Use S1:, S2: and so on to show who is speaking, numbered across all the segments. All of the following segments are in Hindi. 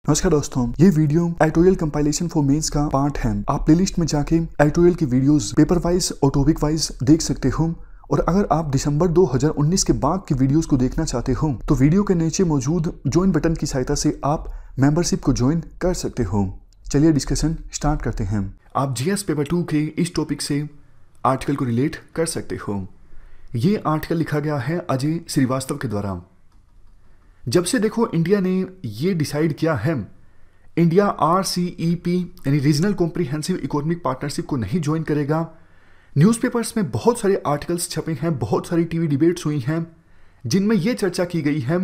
S1: नमस्कार दोस्तों, ये video editorial compilation for mains का पार्ट है। आप प्लेलिस्ट में जाके एटोरियल की वीडियोस पेपर वाइज और टॉपिक वाइज देख सकते हो। और अगर आप दिसंबर 2019 के बाद की वीडियोस को देखना चाहते हो तो वीडियो के नीचे मौजूद ज्वाइन बटन की सहायता से आप मेंबरशिप को ज्वाइन कर सकते हो। चलिए डिस्कशन स्टार्ट करते हैं। आप जीएस पेपर 2 के इस टॉपिक से आर्टिकल को रिलेट कर सकते हो। ये आर्टिकल लिखा गया है अजय श्रीवास्तव के द्वारा। जब से देखो इंडिया ने ये डिसाइड किया है, इंडिया RCEP यानी रीजनल कॉम्प्रिहेंसिव इकोनॉमिक पार्टनरशिप को नहीं ज्वाइन करेगा। न्यूज़पेपर्स में बहुत सारे आर्टिकल्स छपे हैं, बहुत सारी टीवी डिबेट्स हुई हैं जिनमें यह चर्चा की गई है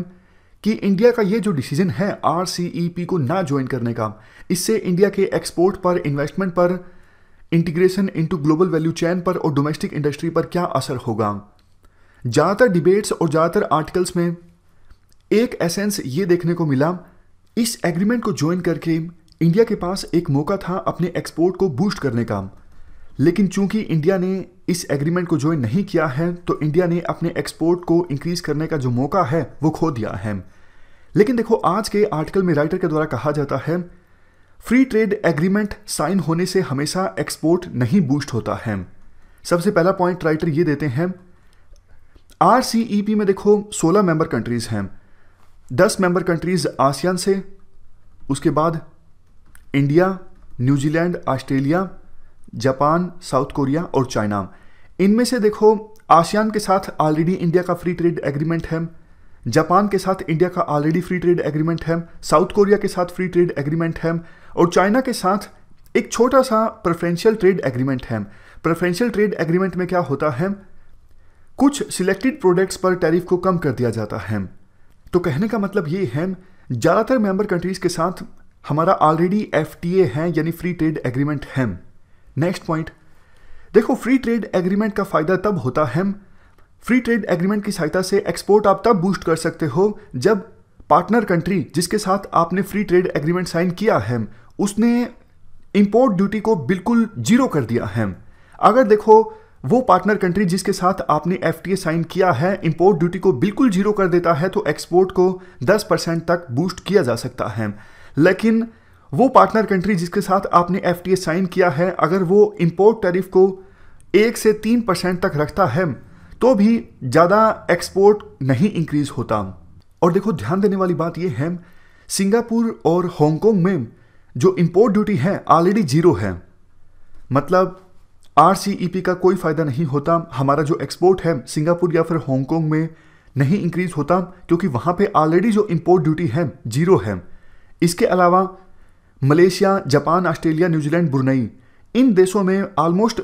S1: कि इंडिया का ये जो डिसीजन है RCEP को ना ज्वाइन करने का, इससे इंडिया के एक्सपोर्ट पर, इन्वेस्टमेंट पर, integration into global value chain पर और डोमेस्टिक इंडस्ट्री पर क्या असर होगा। ज़्यादातर डिबेट्स और ज़्यादातर आर्टिकल्स में एक एसेंस ये देखने को मिला, इस एग्रीमेंट को ज्वाइन करके इंडिया के पास एक मौका था अपने एक्सपोर्ट को बूस्ट करने का, लेकिन चूंकि इंडिया ने इस एग्रीमेंट को ज्वाइन नहीं किया है तो इंडिया ने अपने एक्सपोर्ट को इंक्रीज करने का जो मौका है वो खो दिया है। लेकिन देखो, आज के आर्टिकल में राइटर के द्वारा कहा जाता है फ्री ट्रेड एग्रीमेंट साइन होने से हमेशा एक्सपोर्ट नहीं बूस्ट होता है। सबसे पहला पॉइंट राइटर ये देते हैं, RCEP में देखो 16 मेंबर कंट्रीज हैं, 10 मेंबर कंट्रीज आसियान से, उसके बाद India, New Zealand, Australia, Japan, south Korea और चाइना। इनमें से देखो आसियान के साथ ऑलरेडी इंडिया का फ्री ट्रेड एग्रीमेंट है, जापान के साथ इंडिया का ऑलरेडी फ्री ट्रेड एग्रीमेंट है, साउथ कोरिया के साथ फ्री ट्रेड एग्रीमेंट है और चाइना के साथ एक छोटा सा प्रेफरेंशियल ट्रेड एग्रीमेंट है। प्रेफरेंशियल ट्रेड एग्रीमेंट में क्या होता है, कुछ सिलेक्टेड प्रोडक्ट्स पर टैरिफ को कम कर दिया जाता है। तो कहने का मतलब ये है, ज़्यादातर मेंबर कंट्रीज के साथ हमारा ऑलरेडी FTA है यानी फ्री ट्रेड एग्रीमेंट है। नेक्स्ट पॉइंट देखो, फ्री ट्रेड एग्रीमेंट का फायदा तब होता है, फ्री ट्रेड एग्रीमेंट की सहायता से एक्सपोर्ट आप तब बूस्ट कर सकते हो जब पार्टनर कंट्री जिसके साथ आपने फ्री ट्रेड एग्रीमेंट साइन किया है उसने इंपोर्ट ड्यूटी को बिल्कुल जीरो कर दिया है। अगर देखो वो पार्टनर कंट्री जिसके साथ आपने FTA साइन किया है इंपोर्ट ड्यूटी को बिल्कुल जीरो कर देता है तो एक्सपोर्ट को 10% तक बूस्ट किया जा सकता है। लेकिन वो पार्टनर कंट्री जिसके साथ आपने FTA साइन किया है अगर वो इंपोर्ट टैरिफ को 1 से 3% तक रखता है तो भी ज़्यादा एक्सपोर्ट नहीं इंक्रीज होता। और देखो, ध्यान देने वाली बात यह है, सिंगापुर और हांगकांग में जो इंपोर्ट ड्यूटी है ऑलरेडी जीरो है, मतलब RCEP का कोई फायदा नहीं होता। हमारा जो एक्सपोर्ट है सिंगापुर या फिर हांगकांग में नहीं इंक्रीज होता क्योंकि वहां पे ऑलरेडी जो इंपोर्ट ड्यूटी है जीरो है। इसके अलावा Malaysia, Japan, Australia, New Zealand, Brunei, इन देशों में ऑलमोस्ट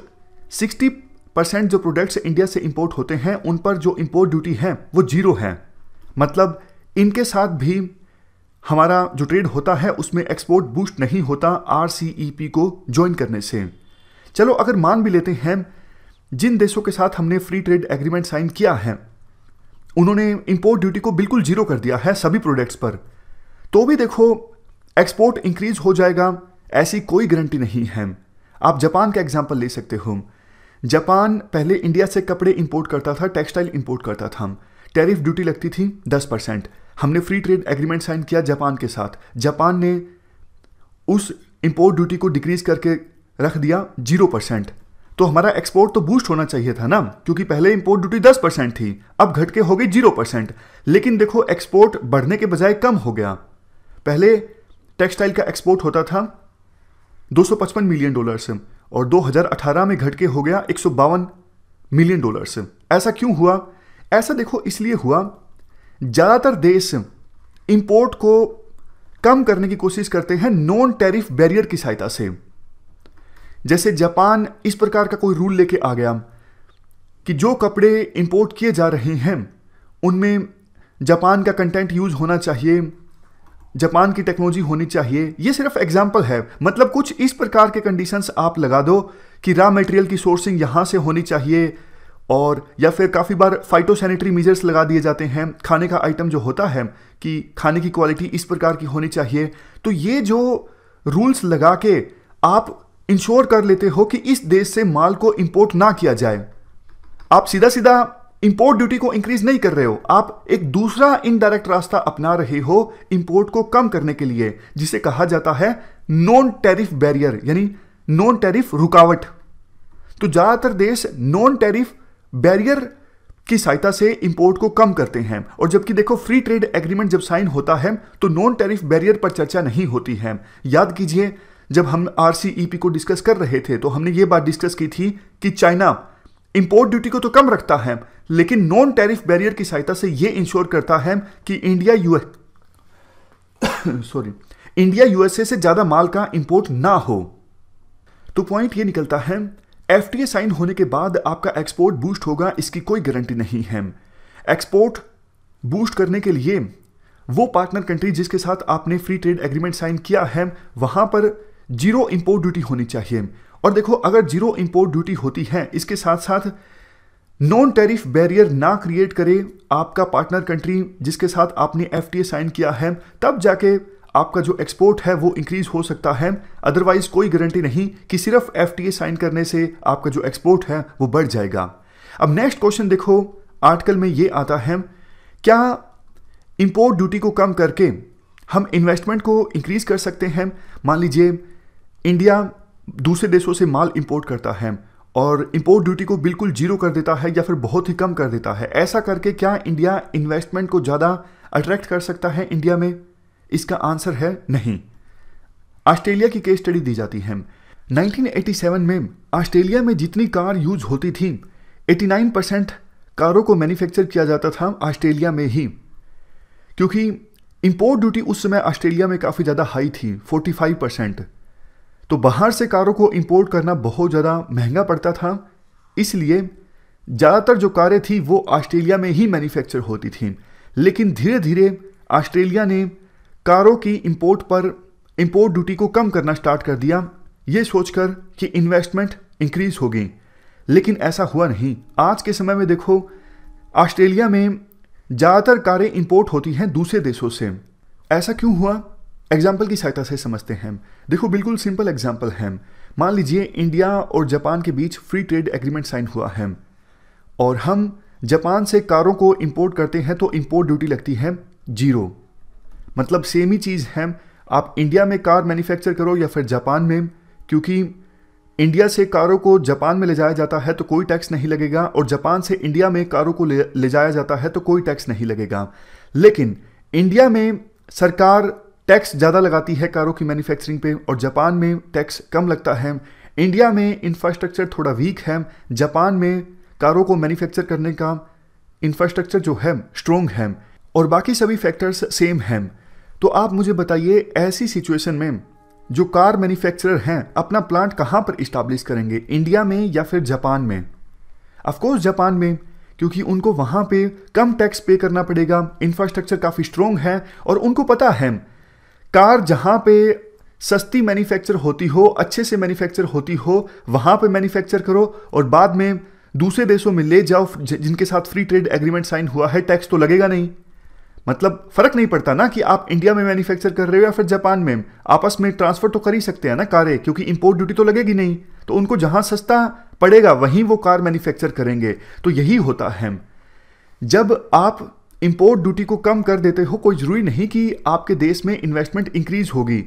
S1: 60% जो प्रोडक्ट्स इंडिया से इंपोर्ट होते हैं उन पर जो इंपोर्ट ड्यूटी है वो जीरो है। मतलब इनके साथ भी हमारा जो ट्रेड होता है उसमें एक्सपोर्ट बूस्ट नहीं होता RCEP को ज्वाइन करने से। चलो, अगर मान भी लेते हैं जिन देशों के साथ हमने फ्री ट्रेड एग्रीमेंट साइन किया है उन्होंने इंपोर्ट ड्यूटी को बिल्कुल जीरो कर दिया है सभी प्रोडक्ट्स पर, तो भी देखो एक्सपोर्ट इंक्रीज हो जाएगा, ऐसी कोई गारंटी नहीं है। आप जापान का एग्जांपल ले सकते हो। जापान पहले इंडिया से कपड़े इंपोर्ट करता था, टेक्सटाइल इंपोर्ट करता था, टैरिफ ड्यूटी लगती थी 10%। हमने फ्री ट्रेड एग्रीमेंट साइन किया जापान के साथ, जापान ने उस इंपोर्ट ड्यूटी को डिक्रीज करके रख दिया 0%, तो हमारा एक्सपोर्ट तो बूस्ट होना चाहिए था ना, क्योंकि पहले इंपोर्ट ड्यूटी 10% थी, अब घट के हो गई 0%। लेकिन देखो एक्सपोर्ट बढ़ने के बजाय कम हो गया। पहले टेक्सटाइल का एक्सपोर्ट होता था $255 मिलियन से और 2018 में घट के हो गया $152 मिलियन से। ऐसा क्यों हुआ? ऐसा देखो इसलिए हुआ, ज़्यादातर देश इंपोर्ट को कम करने की कोशिश करते हैं नॉन टैरिफ बैरियर की सहायता से। जैसे जापान इस प्रकार का कोई रूल लेके आ गया कि जो कपड़े इंपोर्ट किए जा रहे हैं उनमें जापान का कंटेंट यूज होना चाहिए, जापान की टेक्नोलॉजी होनी चाहिए। ये सिर्फ एग्जांपल है, मतलब कुछ इस प्रकार के कंडीशंस आप लगा दो कि रॉ मटेरियल की सोर्सिंग यहाँ से होनी चाहिए, और या फिर काफ़ी बार फाइटोसैनिटरी मेजर्स लगा दिए जाते हैं। खाने का आइटम जो होता है कि खाने की क्वालिटी इस प्रकार की होनी चाहिए। तो ये जो रूल्स लगा के आप इंश्योर कर लेते हो कि इस देश से माल को इंपोर्ट ना किया जाए। आप सीधा सीधा इंपोर्ट ड्यूटी को इंक्रीज नहीं कर रहे हो, आप एक दूसरा इनडायरेक्ट रास्ता अपना रहे हो इंपोर्ट को कम करने के लिए, जिसे कहा जाता है नॉन टैरिफ बैरियर, यानी नॉन टैरिफ रुकावट। तो ज्यादातर देश नॉन टैरिफ बैरियर की सहायता से इंपोर्ट को कम करते हैं, और जबकि देखो फ्री ट्रेड एग्रीमेंट जब साइन होता है तो नॉन टैरिफ बैरियर पर चर्चा नहीं होती है। याद कीजिए जब हम RCEP को डिस्कस कर रहे थे तो हमने ये बात डिस्कस की थी कि चाइना इंपोर्ट ड्यूटी को तो कम रखता है, लेकिन नॉन टैरिफ बैरियर की सहायता से यह इंश्योर करता है कि इंडिया USA से ज्यादा माल का इंपोर्ट ना हो। तो पॉइंट ये निकलता है FTA साइन होने के बाद आपका एक्सपोर्ट बूस्ट होगा, इसकी कोई गारंटी नहीं है। एक्सपोर्ट बूस्ट करने के लिए वो पार्टनर कंट्री जिसके साथ आपने फ्री ट्रेड एग्रीमेंट साइन किया है वहां पर जीरो इंपोर्ट ड्यूटी होनी चाहिए। और देखो अगर जीरो इंपोर्ट ड्यूटी होती है, इसके साथ साथ नॉन टैरिफ बैरियर ना क्रिएट करे आपका पार्टनर कंट्री जिसके साथ आपने FTA साइन किया है, तब जाके आपका जो एक्सपोर्ट है वो इंक्रीज हो सकता है। अदरवाइज कोई गारंटी नहीं कि सिर्फ FTA साइन करने से आपका जो एक्सपोर्ट है वो बढ़ जाएगा। अब नेक्स्ट क्वेश्चन देखो आर्टिकल में ये आता है, क्या इंपोर्ट ड्यूटी को कम करके हम इन्वेस्टमेंट को इंक्रीज कर सकते हैं? मान लीजिए इंडिया दूसरे देशों से माल इंपोर्ट करता है और इंपोर्ट ड्यूटी को बिल्कुल जीरो कर देता है या फिर बहुत ही कम कर देता है। ऐसा करके क्या इंडिया इन्वेस्टमेंट को ज़्यादा अट्रैक्ट कर सकता है इंडिया में? इसका आंसर है नहीं। ऑस्ट्रेलिया की केस स्टडी दी जाती है। 1987 में ऑस्ट्रेलिया में जितनी कार यूज होती थी 89% कारों को मैन्युफैक्चर किया जाता था ऑस्ट्रेलिया में ही, क्योंकि इंपोर्ट ड्यूटी उस समय ऑस्ट्रेलिया में काफ़ी ज़्यादा हाई थी 45%। तो बाहर से कारों को इंपोर्ट करना बहुत ज़्यादा महंगा पड़ता था, इसलिए ज़्यादातर जो कारें थी वो ऑस्ट्रेलिया में ही मैन्युफैक्चर होती थी। लेकिन धीरे धीरे ऑस्ट्रेलिया ने कारों की इंपोर्ट ड्यूटी को कम करना स्टार्ट कर दिया, ये सोचकर कि इन्वेस्टमेंट इंक्रीज होगी, लेकिन ऐसा हुआ नहीं। आज के समय में देखो ऑस्ट्रेलिया में ज़्यादातर कारें इंपोर्ट होती हैं दूसरे देशों से। ऐसा क्यों हुआ? एग्जाम्पल की सहायता से समझते हैं। देखो बिल्कुल सिंपल एग्जाम्पल है। मान लीजिए इंडिया और जापान के बीच फ्री ट्रेड एग्रीमेंट साइन हुआ है और हम जापान से कारों को इंपोर्ट करते हैं तो इंपोर्ट ड्यूटी लगती है जीरो। मतलब सेम ही चीज़ है, आप इंडिया में कार मैन्युफैक्चर करो या फिर जापान में, क्योंकि इंडिया से कारों को जापान में ले जाया जाता है तो कोई टैक्स नहीं लगेगा, और जापान से इंडिया में कारों को ले जाया जाता है तो कोई टैक्स नहीं लगेगा। लेकिन इंडिया में सरकार टैक्स ज़्यादा लगाती है कारों की मैन्युफैक्चरिंग पे और जापान में टैक्स कम लगता है। इंडिया में इंफ्रास्ट्रक्चर थोड़ा वीक है, जापान में कारों को मैन्युफैक्चर करने का इंफ्रास्ट्रक्चर जो है स्ट्रोंग है, और बाकी सभी फैक्टर्स सेम हैं। तो आप मुझे बताइए ऐसी सिचुएशन में जो कार मैन्युफैक्चरर हैं अपना प्लांट कहाँ पर इस्टेब्लिश करेंगे, इंडिया में या फिर जापान में? ऑफकोर्स जापान में, क्योंकि उनको वहाँ पे कम टैक्स पे करना पड़ेगा, इंफ्रास्ट्रक्चर काफ़ी स्ट्रोंग है और उनको पता है कार जहाँ पे सस्ती मैन्युफैक्चर होती हो, अच्छे से मैन्युफैक्चर होती हो, वहाँ पे मैन्युफैक्चर करो और बाद में दूसरे देशों में ले जाओ जिनके साथ फ्री ट्रेड एग्रीमेंट साइन हुआ है, टैक्स तो लगेगा नहीं। मतलब फर्क नहीं पड़ता ना कि आप इंडिया में मैन्युफैक्चर कर रहे हो या फिर जापान में, आपस में ट्रांसफर तो कर ही सकते हैं ना कारें, क्योंकि इंपोर्ट ड्यूटी तो लगेगी नहीं। तो उनको जहां सस्ता पड़ेगा वहीं वो कार मैन्युफैक्चर करेंगे। तो यही होता है, जब आप इंपोर्ट ड्यूटी को कम कर देते हो कोई जरूरी नहीं कि आपके देश में इन्वेस्टमेंट इंक्रीज होगी।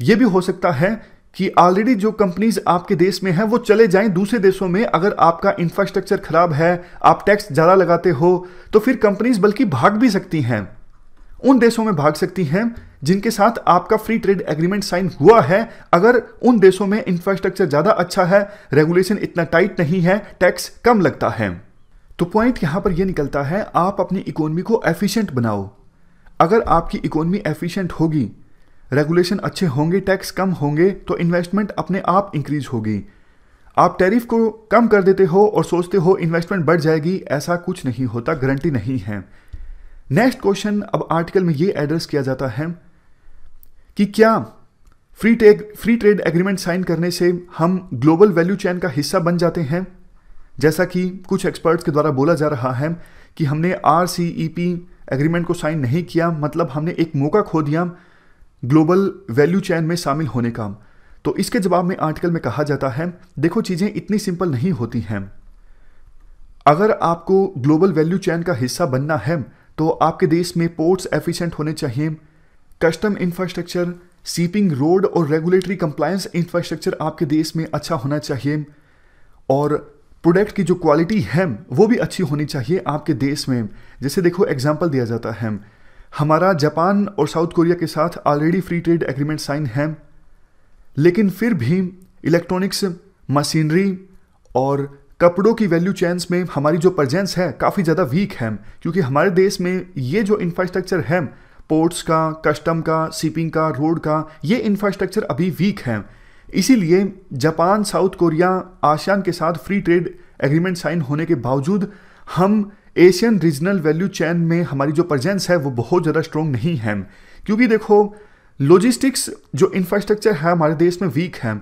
S1: ये भी हो सकता है कि ऑलरेडी जो कंपनीज आपके देश में हैं वो चले जाएं दूसरे देशों में। अगर आपका इंफ्रास्ट्रक्चर खराब है, आप टैक्स ज़्यादा लगाते हो, तो फिर कंपनीज बल्कि भाग भी सकती हैं, उन देशों में भाग सकती हैं जिनके साथ आपका फ्री ट्रेड एग्रीमेंट साइन हुआ है। अगर उन देशों में इंफ्रास्ट्रक्चर ज़्यादा अच्छा है, रेगुलेशन इतना टाइट नहीं है, टैक्स कम लगता है। तो पॉइंट यहां पर यह निकलता है, आप अपनी इकोनॉमी को एफिशिएंट बनाओ। अगर आपकी इकोनॉमी एफिशिएंट होगी, रेगुलेशन अच्छे होंगे, टैक्स कम होंगे, तो इन्वेस्टमेंट अपने आप इंक्रीज होगी। आप टैरिफ को कम कर देते हो और सोचते हो इन्वेस्टमेंट बढ़ जाएगी, ऐसा कुछ नहीं होता, गारंटी नहीं है। नेक्स्ट क्वेश्चन अब आर्टिकल में ये एड्रेस किया जाता है कि क्या फ्री ट्रेड एग्रीमेंट साइन करने से हम ग्लोबल वैल्यू चेन का हिस्सा बन जाते हैं? जैसा कि कुछ एक्सपर्ट्स के द्वारा बोला जा रहा है कि हमने RCEP एग्रीमेंट को साइन नहीं किया, मतलब हमने एक मौका खो दिया ग्लोबल वैल्यू चेन में शामिल होने का। तो इसके जवाब में आर्टिकल में कहा जाता है, देखो चीज़ें इतनी सिंपल नहीं होती हैं। अगर आपको ग्लोबल वैल्यू चेन का हिस्सा बनना है तो आपके देश में पोर्ट्स एफिशिएंट होने चाहिए, कस्टम इंफ्रास्ट्रक्चर, शिपिंग, रोड और रेगुलेटरी कंप्लायंस इंफ्रास्ट्रक्चर आपके देश में अच्छा होना चाहिए, और प्रोडक्ट की जो क्वालिटी है वो भी अच्छी होनी चाहिए आपके देश में। जैसे देखो एग्जांपल दिया जाता है, हमारा जापान और साउथ कोरिया के साथ already free trade agreement sign है, लेकिन फिर भी इलेक्ट्रॉनिक्स, मशीनरी और कपड़ों की वैल्यू चेन्स में हमारी जो प्रेजेंस है काफ़ी ज़्यादा वीक है, क्योंकि हमारे देश में ये जो इंफ्रास्ट्रक्चर है पोर्ट्स का, कस्टम का, शिपिंग का, रोड का, ये इंफ्रास्ट्रक्चर अभी वीक है। इसीलिए जापान, साउथ कोरिया, आसियान के साथ फ्री ट्रेड एग्रीमेंट साइन होने के बावजूद हम एशियन रीजनल वैल्यू चेन में हमारी जो प्रेजेंस है वो बहुत ज़्यादा स्ट्रॉन्ग नहीं है, क्योंकि देखो लॉजिस्टिक्स जो इंफ्रास्ट्रक्चर है हमारे देश में वीक है,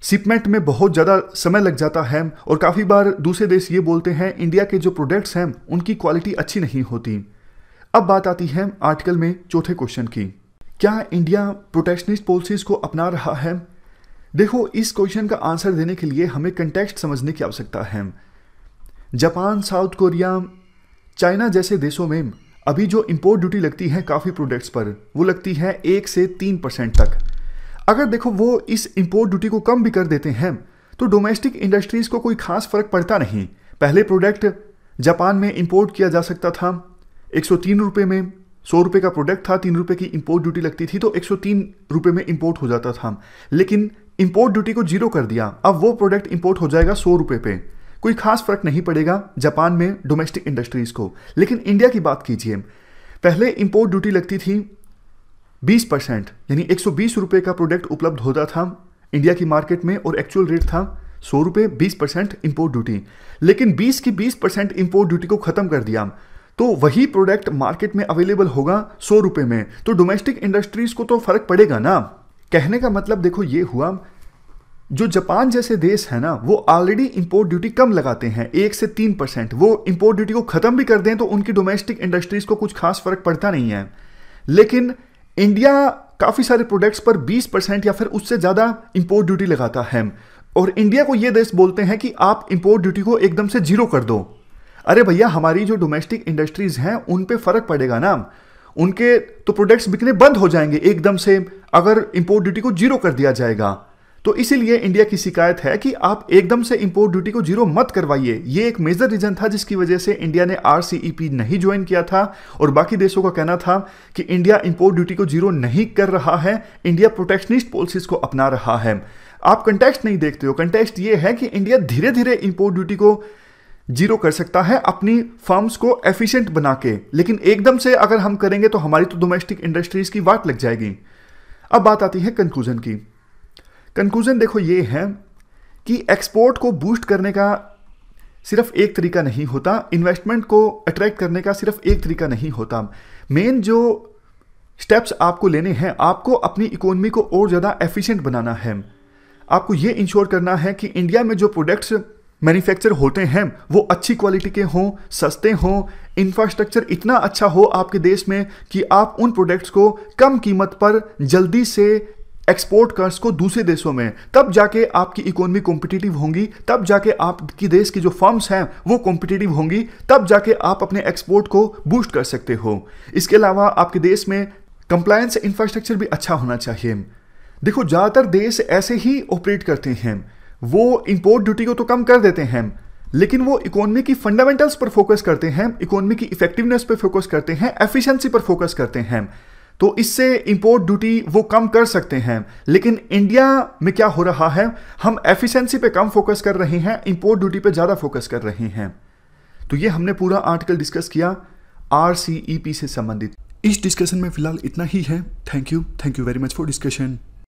S1: शिपमेंट में बहुत ज़्यादा समय लग जाता है, और काफ़ी बार दूसरे देश ये बोलते हैं इंडिया के जो प्रोडक्ट्स हैं उनकी क्वालिटी अच्छी नहीं होती। अब बात आती है आर्टिकल में चौथे क्वेश्चन की, क्या इंडिया प्रोटेक्शनिस्ट पॉलिसीज को अपना रहा है? देखो इस क्वेश्चन का आंसर देने के लिए हमें कंटेक्स्ट समझने की आवश्यकता है। जापान, साउथ कोरिया, चाइना जैसे देशों में अभी जो इंपोर्ट ड्यूटी लगती है काफ़ी प्रोडक्ट्स पर, वो लगती है 1 से 3% तक। अगर देखो वो इस इंपोर्ट ड्यूटी को कम भी कर देते हैं तो डोमेस्टिक इंडस्ट्रीज को कोई खास फर्क पड़ता नहीं। पहले प्रोडक्ट जापान में इंपोर्ट किया जा सकता था 103 रुपये में, 100 रुपये का प्रोडक्ट था, 3 रुपये की इंपोर्ट ड्यूटी लगती थी तो 103 रुपये में इंपोर्ट हो जाता था, लेकिन इंपोर्ट ड्यूटी को जीरो कर दिया, अब वो प्रोडक्ट इंपोर्ट हो जाएगा 100 रुपये पे। कोई खास फर्क नहीं पड़ेगा जापान में डोमेस्टिक इंडस्ट्रीज को। लेकिन इंडिया की बात कीजिए, पहले इंपोर्ट ड्यूटी लगती थी 20%, यानी 120 रुपये का प्रोडक्ट उपलब्ध होता था इंडिया की मार्केट में और एक्चुअल रेट था 100 रुपये, 20% इंपोर्ट ड्यूटी। लेकिन 20 की 20% इंपोर्ट ड्यूटी को खत्म कर दिया तो वही प्रोडक्ट मार्केट में अवेलेबल होगा 100 रुपये में, तो डोमेस्टिक इंडस्ट्रीज को तो फर्क पड़ेगा ना। कहने का मतलब देखो ये हुआ, जो जापान जैसे देश है ना वो ऑलरेडी इंपोर्ट ड्यूटी कम लगाते हैं 1 से 3%, वो इंपोर्ट ड्यूटी को खत्म भी कर दें तो उनकी डोमेस्टिक इंडस्ट्रीज को कुछ खास फर्क पड़ता नहीं है। लेकिन इंडिया काफ़ी सारे प्रोडक्ट्स पर 20% या फिर उससे ज़्यादा इंपोर्ट ड्यूटी लगाता है, और इंडिया को ये देश बोलते हैं कि आप इंपोर्ट ड्यूटी को एकदम से जीरो कर दो। अरे भैया, हमारी जो डोमेस्टिक इंडस्ट्रीज हैं उन पे फर्क पड़ेगा ना, उनके तो प्रोडक्ट्स बिकने बंद हो जाएंगे एकदम से अगर इंपोर्ट ड्यूटी को जीरो कर दिया जाएगा। तो इसीलिए इंडिया की शिकायत है कि आप एकदम से इंपोर्ट ड्यूटी को जीरो मत करवाइए। ये एक मेजर रीजन था जिसकी वजह से इंडिया ने RCEP नहीं ज्वाइन किया था, और बाकी देशों का कहना था कि इंडिया इंपोर्ट ड्यूटी को जीरो नहीं कर रहा है, इंडिया प्रोटेक्शनिस्ट पॉलिसीज को अपना रहा है। आप कंटेक्स्ट नहीं देखते हो, कंटेक्स्ट ये है कि इंडिया धीरे धीरे इंपोर्ट ड्यूटी को जीरो कर सकता है अपनी फर्म्स को एफिशिएंट बना के, लेकिन एकदम से अगर हम करेंगे तो हमारी तो डोमेस्टिक इंडस्ट्रीज की वाट लग जाएगी। अब बात आती है कंक्लूजन की। कंक्लूजन देखो ये है कि एक्सपोर्ट को बूस्ट करने का सिर्फ एक तरीका नहीं होता, इन्वेस्टमेंट को अट्रैक्ट करने का सिर्फ एक तरीका नहीं होता। मेन जो स्टेप्स आपको लेने हैं, आपको अपनी इकोनॉमी को और ज़्यादा एफिशिएंट बनाना है। आपको ये इंश्योर करना है कि इंडिया में जो प्रोडक्ट्स मैन्युफैक्चर होते हैं वो अच्छी क्वालिटी के हों, सस्ते हों, इंफ्रास्ट्रक्चर इतना अच्छा हो आपके देश में कि आप उन प्रोडक्ट्स को कम कीमत पर जल्दी से एक्सपोर्ट कर सको दूसरे देशों में। तब जाके आपकी इकोनॉमी कॉम्पिटिटिव होंगी, तब जाके आपकी देश की जो फर्म्स हैं वो कॉम्पिटिटिव होंगी, तब जाके आप अपने एक्सपोर्ट को बूस्ट कर सकते हो। इसके अलावा आपके देश में कंप्लायंस इंफ्रास्ट्रक्चर भी अच्छा होना चाहिए। देखो ज़्यादातर देश ऐसे ही ऑपरेट करते हैं, वो इंपोर्ट ड्यूटी को तो कम कर देते हैं लेकिन वो इकोनॉमी की फंडामेंटल्स पर फोकस करते हैं, इकोनॉमी की इफेक्टिवनेस पर फोकस करते हैं, एफिशिएंसी पर फोकस करते हैं, तो इससे इंपोर्ट ड्यूटी वो कम कर सकते हैं। लेकिन इंडिया में क्या हो रहा है, हम एफिशिएंसी पे कम फोकस कर रहे हैं, इंपोर्ट ड्यूटी पे ज़्यादा फोकस कर रहे हैं। तो ये हमने पूरा आर्टिकल डिस्कस किया RCEP से संबंधित। इस डिस्कशन में फिलहाल इतना ही है। Thank you very much for discussion.